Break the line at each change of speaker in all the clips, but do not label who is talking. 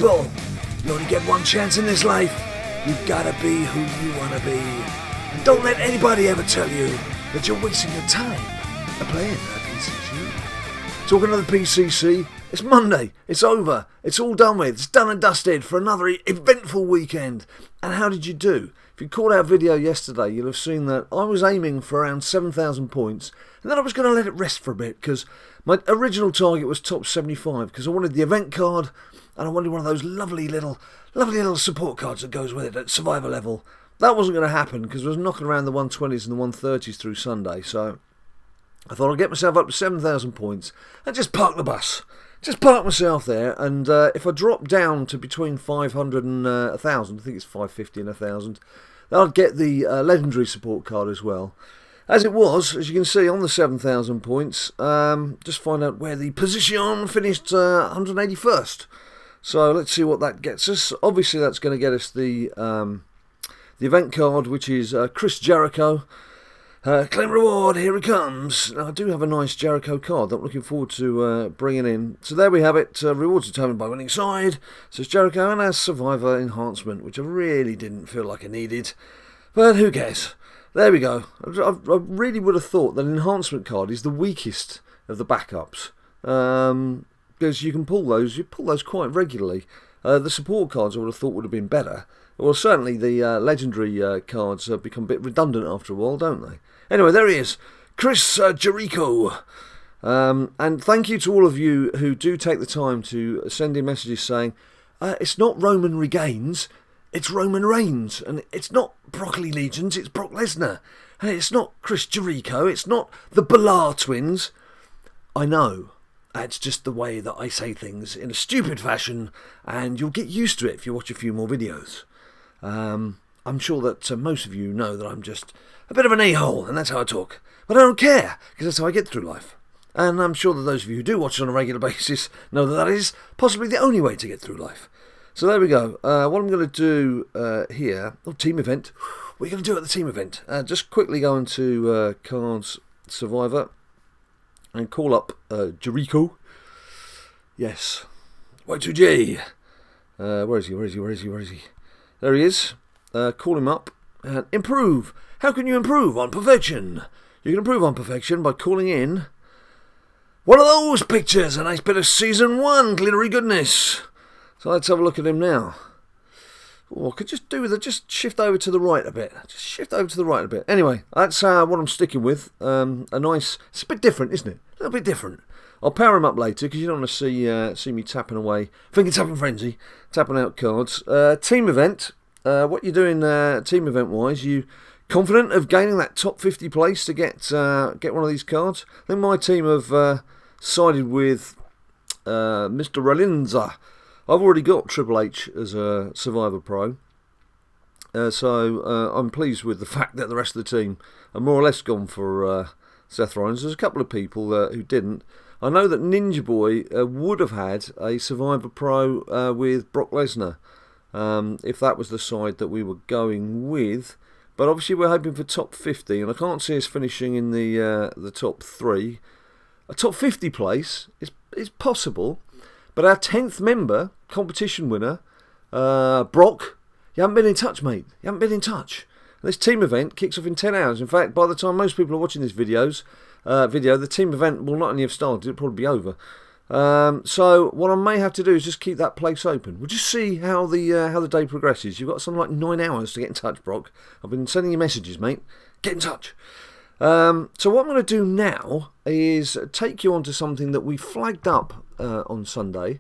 people, you only get one chance in this life. You've got to be who you want to be. And don't let anybody ever tell you that you're wasting your time playing PCC. Talking of the PCC, it's Monday, it's over, it's all done with, it's done and dusted for another eventful weekend. And how did you do? If you caught our video yesterday, you'll have seen that I was aiming for around 7,000 points, and then I was going to let it rest for a bit, because my original target was top 75, because I wanted the event card, and I wanted one of those lovely little support cards that goes with it at Survivor level. That wasn't going to happen, because I was knocking around the 120s and the 130s through Sunday, so I thought I'd get myself up to 7,000 points, and just park the bus. Just park myself there, and if I drop down to between 500 and 1,000, I think it's 550 and 1,000, I'd get the legendary support card as well. As it was, as you can see on the 7,000 points, just find out where the position finished 181st. So let's see what that gets us. Obviously that's going to get us the event card, which is Chris Jericho. Claim reward, here it comes. Now, I do have a nice Jericho card that I'm looking forward to bringing in. So there we have it. Rewards determined by winning side. So it's Jericho and our Survivor enhancement, which I really didn't feel like I needed. But who cares? There we go. I really would have thought that an enhancement card is the weakest of the backups. Because you can pull those. You pull those quite regularly. The support cards I would have thought would have been better. Well, certainly the legendary cards become a bit redundant after a while, don't they? Anyway, there he is, Chris Jericho. And thank you to all of you who do take the time to send in messages saying, it's not Roman Reigns, it's Roman Reigns. And it's not Broccoli Legions, it's Brock Lesnar. And it's not Chris Jericho, it's not the Balor twins. I know. It's just the way that I say things in a stupid fashion, and you'll get used to it if you watch a few more videos. I'm sure that most of you know that I'm just a bit of an a-hole, and that's how I talk. But I don't care, because that's how I get through life. And I'm sure that those of you who do watch it on a regular basis know that that is possibly the only way to get through life. So there we go. What I'm going to do here, team event. What are you going to do at the team event? Just quickly go into Cards Survivor and call up Jericho. Yes. Y2J. Where is he? There he is. Call him up and improve. How can you improve on perfection? You can improve on perfection by calling in one of those pictures. A nice bit of Season 1 glittery goodness. So let's have a look at him now. Oh, I could just do with it. Just shift over to the right a bit. Anyway, that's what I'm sticking with. A nice... It's a bit different, isn't it? A little bit different. I'll power him up later because you don't want to see me tapping away. Finger tapping frenzy. Tapping out cards. Team event. What you're doing team event wise, you confident of gaining that top 50 place to get one of these cards? I think my team have sided with Mr. Relinza. I've already got Triple H as a Survivor Pro, so I'm pleased with the fact that the rest of the team are more or less gone for Seth Rollins. There's a couple of people who didn't. I know that Ninja Boy would have had a Survivor Pro with Brock Lesnar, if that was the side that we were going with. But obviously we're hoping for top 50, and I can't see us finishing in the top 3. A top 50 place is possible. But our 10th member, competition winner, Brock, you haven't been in touch, mate. You haven't been in touch. And this team event kicks off in 10 hours. In fact, by the time most people are watching this video, the team event will not only have started, it'll probably be over. So what I may have to do is just keep that place open. We'll just see how the day progresses. You've got something like 9 hours to get in touch, Brock. I've been sending you messages, mate. Get in touch. So what I'm going to do now is take you on to something that we flagged up on Sunday.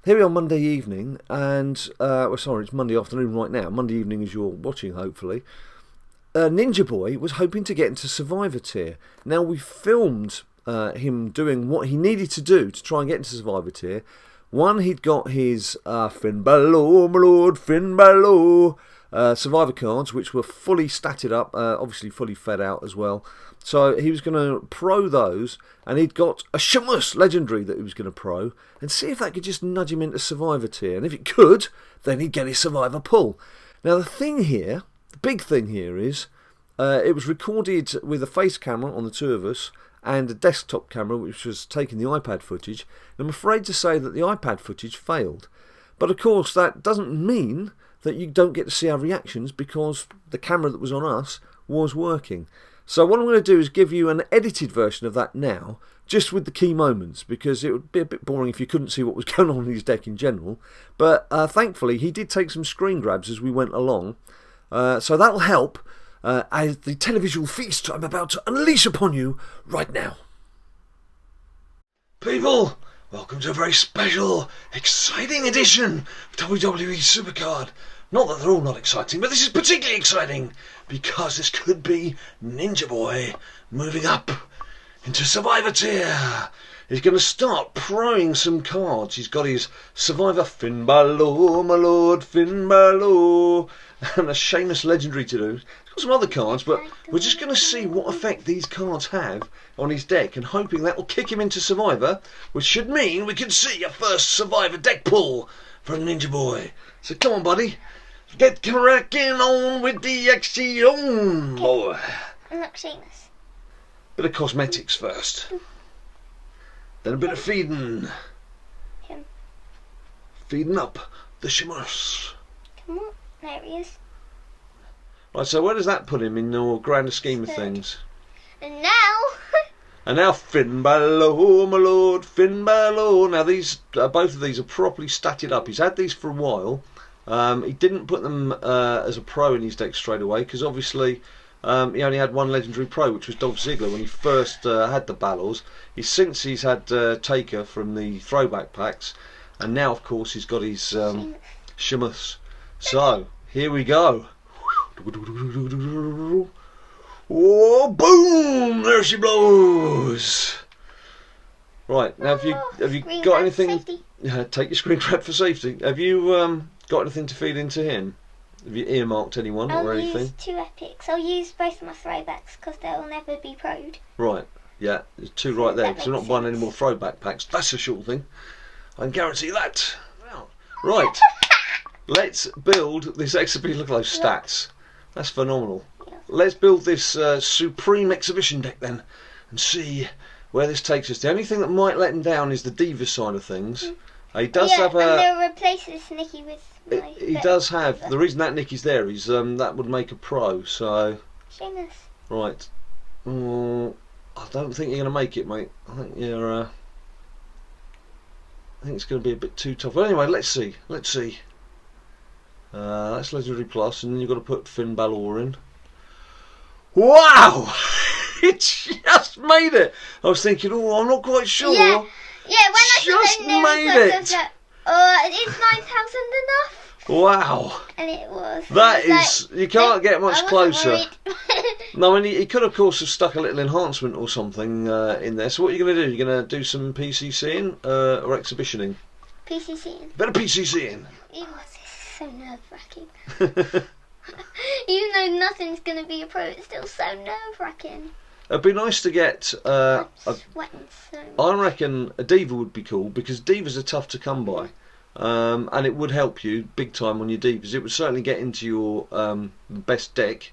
Here we are Monday evening, and sorry, it's Monday afternoon right now. Monday evening as you're watching, hopefully. Ninja Boy was hoping to get into Survivor tier. Now we filmed him doing what he needed to do to try and get into Survivor tier. One, he'd got his Finn Balor, my lord, Finn Balor Survivor cards, which were fully statted up, obviously fully fed out as well. So he was going to pro those, and he'd got a Sheamus legendary that he was going to pro, and see if that could just nudge him into Survivor tier. And if it could, then he'd get his Survivor pull. Now the thing here, the big thing here is, it was recorded with a face camera on the two of us, and a desktop camera which was taking the iPad footage. And I'm afraid to say that the iPad footage failed. But of course, that doesn't mean that you don't get to see our reactions, because the camera that was on us was working. So what I'm going to do is give you an edited version of that now, just with the key moments, because it would be a bit boring if you couldn't see what was going on in his deck in general. But thankfully, he did take some screen grabs as we went along. So that'll help as the televisual feast I'm about to unleash upon you right now. People, welcome to a very special, exciting edition of WWE SuperCard. Not that they're all not exciting, but this is particularly exciting because this could be Ninja Boy moving up into Survivor tier. He's going to start proing some cards. He's got his Survivor Finn Balor, my lord, Finn Balor, and a Sheamus Legendary to do. He's got some other cards, but we're just going to see what effect these cards have on his deck, and hoping that will kick him into Survivor, which should mean we can see a first Survivor deck pull from Ninja Boy. So come on, buddy. Get cracking on with the action, boy.
And look, Sheamus.
Bit of cosmetics first. Then a bit of feeding.
Him.
Feeding up the shimmers.
Come on, there he is.
Right, so where does that put him in your grander scheme of things?
And now...
And now Finn Balor, my lord, Finn Balor. Now these, both of these are properly statted up. He's had these for a while. He didn't put them as a pro in his deck straight away, because obviously he only had one legendary pro, which was Dolph Ziggler when he first had the Balors. Since he's had Taker from the throwback packs, and now of course he's got his Sheamus. So here we go. Oh, boom! There she blows. Right, now have you got anything? Take your screen grab for safety. Have you got anything to feed into him? Have you earmarked anyone or anything?
I'll use 2 epics. I'll use both of my throwbacks because they'll never be pro'd.
Right, yeah, there's 2 right there, because we're not buying any more throwback packs. That's a sure thing. I can guarantee that. Right, let's build this exhibition. Look at those stats. That's phenomenal. Yeah. Let's build this supreme exhibition deck then, and see where this takes us. The only thing that might let him down is the Diva side of things. He does have a... and
they'll replace this Nikki with my...
He does have... The reason that Nikki's there is that would make a pro, so...
Sheamus.
Right. I don't think you're going to make it, mate. I think you're... I think it's going to be a bit too tough. Well, anyway, let's see. Let's see. That's Legendary Plus, and then you've got to put Finn Balor in. Wow! It just made it! I was thinking, oh, I'm not quite sure.
Yeah, when I
just made it!
Is 9,000 enough?
Wow!
And it was.
That is, you can't get much closer.
Worried.
No, I mean, he could, of course, have stuck a little enhancement or something in there. So what are you going to do? You're going to do some PCCing or exhibitioning?
PCCing.
Better PCCing.
This is so nerve-wracking. Even though nothing's going to be a pro, it's still so nerve-wracking.
It'd be nice to get...
I'm sweating so much.
I reckon a Diva would be cool, because Divas are tough to come by. And it would help you big time on your Divas. It would certainly get into your best deck.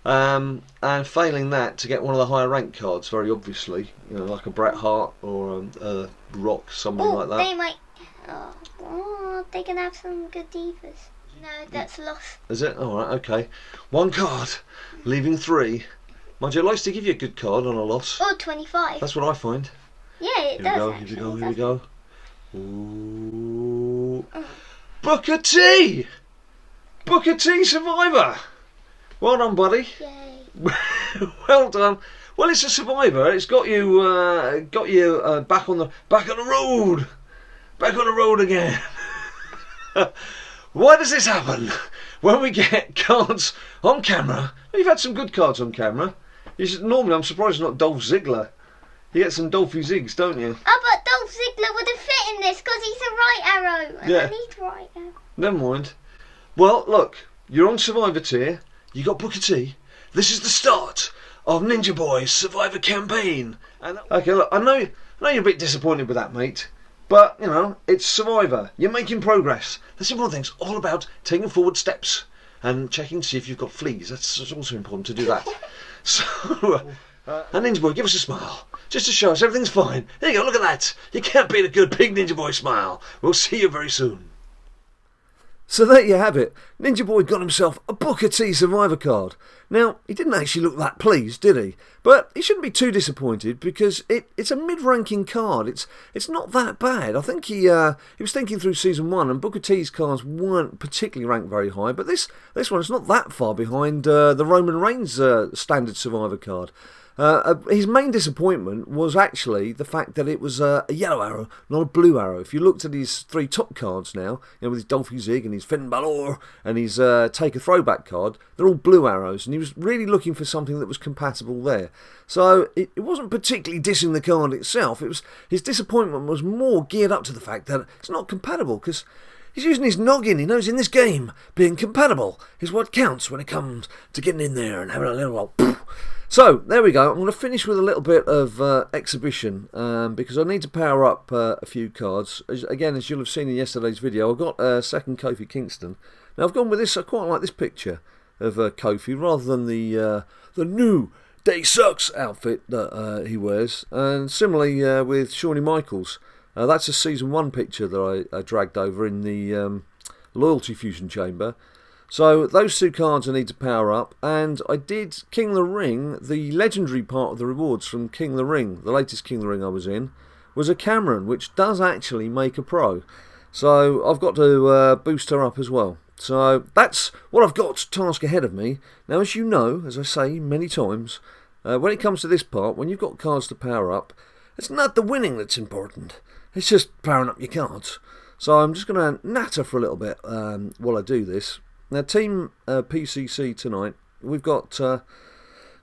And failing that, to get one of the higher rank cards, very obviously. You know, like a Bret Hart or a Rock, somebody like that.
They might... they can have some good Divas. No, that's lost.
Is it? Alright, okay. 1 card, leaving 3. Mind you, it likes to give you a good card on a loss.
Or 25.
That's what I find.
Yeah, it does.
Here we go. Ooh. Booker T! Booker T Survivor! Well done, buddy.
Yay.
Well done. Well, it's a Survivor. It's got you back on the road. Back on the road again. Why does this happen? When we get cards on camera, you've had some good cards on camera. Normally, I'm surprised it's not Dolph Ziggler. You get some Dolphy Zigs, don't you?
Oh, but Dolph Ziggler would have fit in this because he's a right arrow. And I need right arrow. Never
mind. Well, look, you're on Survivor tier. You got Booker T. This is the start of Ninja Boy's Survivor campaign. And okay, look, I know you're a bit disappointed with that, mate. But, you know, it's Survivor. You're making progress. That's important things. All about taking forward steps and checking to see if you've got fleas. That's also important to do that. So, and Ninja Boy, give us a smile. Just to show us everything's fine. There you go, look at that. You can't beat a good big Ninja Boy smile. We'll see you very soon. So there you have it. Ninja Boy got himself a Booker T Survivor card. Now, he didn't actually look that pleased, did he? But he shouldn't be too disappointed because it's a mid-ranking card. It's not that bad. I think he was thinking through Season 1 and Booker T's cards weren't particularly ranked very high, but this one is not that far behind the Roman Reigns standard Survivor card. His main disappointment was actually the fact that it was a yellow arrow, not a blue arrow. If you looked at his 3 top cards now, with his Dolphy Zig and his Finn Balor and his Take a Throwback card, they're all blue arrows, and he was really looking for something that was compatible there. So it wasn't particularly dissing the card itself. His disappointment was more geared up to the fact that it's not compatible, because he's using his noggin. He knows in this game, being compatible is what counts when it comes to getting in there and having a little So, there we go. I'm going to finish with a little bit of exhibition because I need to power up a few cards. Again, as you'll have seen in yesterday's video, I've got a second Kofi Kingston. Now, I've gone with this. I quite like this picture of Kofi rather than the new Day Sucks outfit that he wears. And similarly with Shawnee Michaels. That's a Season 1 picture that I dragged over in the Loyalty Fusion Chamber. So those 2 cards I need to power up, and I did King of the Ring. The legendary part of the rewards from King of the Ring, the latest King of the Ring I was in, was a Cameron, which does actually make a pro. So I've got to boost her up as well. So that's what I've got to task ahead of me. Now, as you know, as I say many times, when it comes to this part, when you've got cards to power up, it's not the winning that's important. It's just powering up your cards. So I'm just going to natter for a little bit while I do this. Now, Team PCC tonight, we've got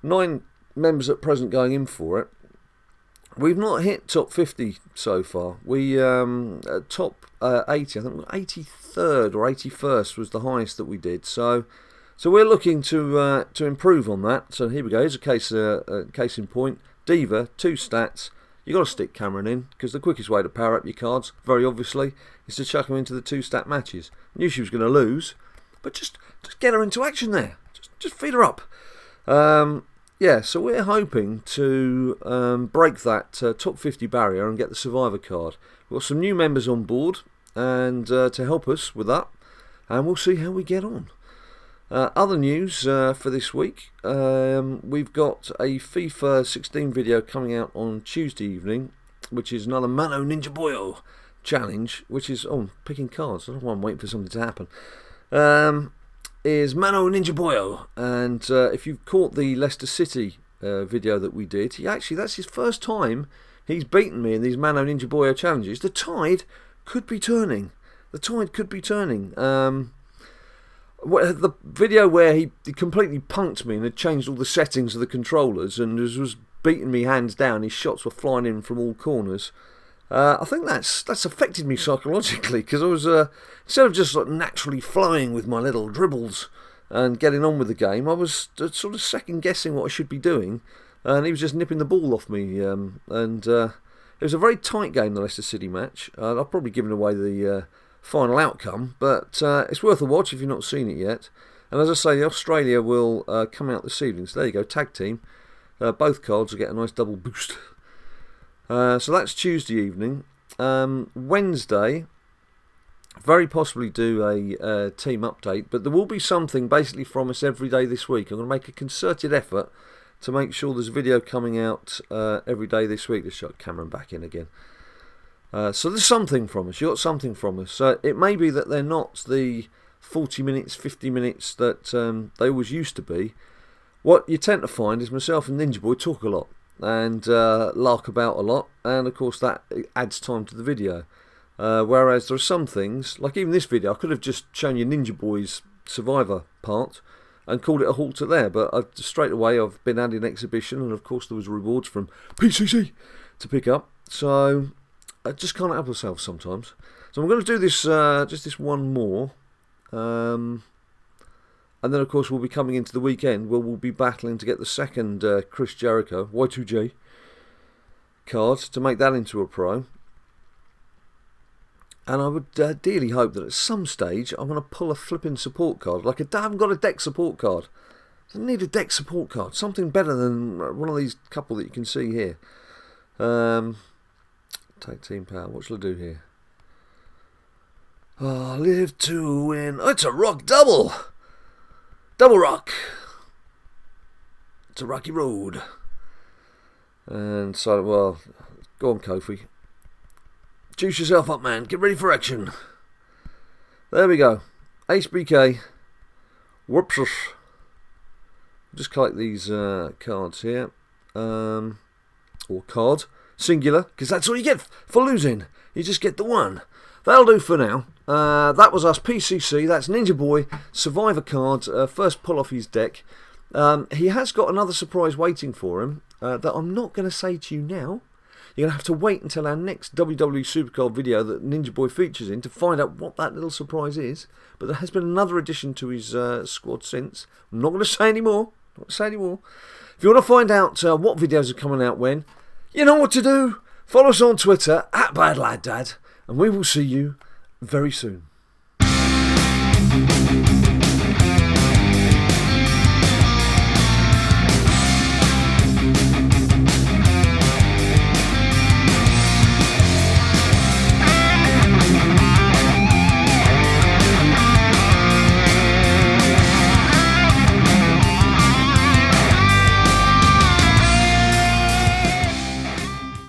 9 members at present going in for it. We've not hit top 50 so far. We top 80, I think 83rd or 81st was the highest that we did. So we're looking to improve on that. So here we go. Here's a case in point. Diva, 2 stats. You've got to stick Cameron in, because the quickest way to power up your cards, very obviously, is to chuck them into the 2-stat matches. I knew she was going to lose, but just get her into action there. Just feed her up. Yeah, so we're hoping to break that top 50 barrier and get the Survivor card. We've got some new members on board and to help us with that, and we'll see how we get on. Other news for this week, we've got a FIFA 16 video coming out on Tuesday evening, which is another Mano Ninja Boyo challenge, which is, picking cards, I don't know why I'm waiting for something to happen, is Mano Ninja Boyo, and if you've caught the Leicester City video that we did, that's his first time he's beaten me in these Mano Ninja Boyo challenges. The tide could be turning. The video where he completely punked me and had changed all the settings of the controllers and was beating me hands down, his shots were flying in from all corners. I think that's affected me psychologically, because I was instead of just naturally flowing with my little dribbles and getting on with the game, I was sort of second guessing what I should be doing, and he was just nipping the ball off me. It was a very tight game, the Leicester City match. I've probably given away the final outcome, but it's worth a watch if you've not seen it yet. And as I say, Australia will come out this evening. So there you go, tag team. Both cards will get a nice double boost. So that's Tuesday evening. Wednesday, very possibly do a team update, but there will be something basically from us every day this week. I'm going to make a concerted effort to make sure there's a video coming out every day this week. Let's shut Cameron back in again. So there's something from us. You got something from us. It may be that they're not the 40 minutes, 50 minutes that they always used to be. What you tend to find is myself and Ninja Boy talk a lot and lark about a lot, and of course that adds time to the video. Whereas there are some things, like even this video, I could have just shown you Ninja Boy's Survivor part and called it a halter there, but straight away I've been adding exhibition, and of course there was rewards from PCC to pick up. So I just can't help ourselves sometimes. So I'm going to do this, just this one more. And then, of course, we'll be coming into the weekend where we'll be battling to get the second Chris Jericho, Y2J, card to make that into a pro. And I would dearly hope that at some stage I'm going to pull a flipping support card. Like, I haven't got a deck support card. I need a deck support card. Something better than one of these couple that you can see here. Take team power. What shall I do here? Oh, live to win. Oh, it's a rock double. Double rock. It's a rocky road. And so, well, go on, Kofi. Juice yourself up, man. Get ready for action. There we go. Ace BK. Whoops. Just collect these cards here. Or card. Singular. Because that's all you get for losing. You just get the one. That'll do for now. That was us, PCC. That's Ninja Boy. Survivor cards. First pull off his deck. He has got another surprise waiting for him that I'm not going to say to you now. You're going to have to wait until our next WWE SuperCard video that Ninja Boy features in to find out what that little surprise is. But there has been another addition to his squad since. I'm not going to say any more. If you want to find out what videos are coming out when, you know what to do. Follow us on Twitter @BadLadDad, and we will see you very soon.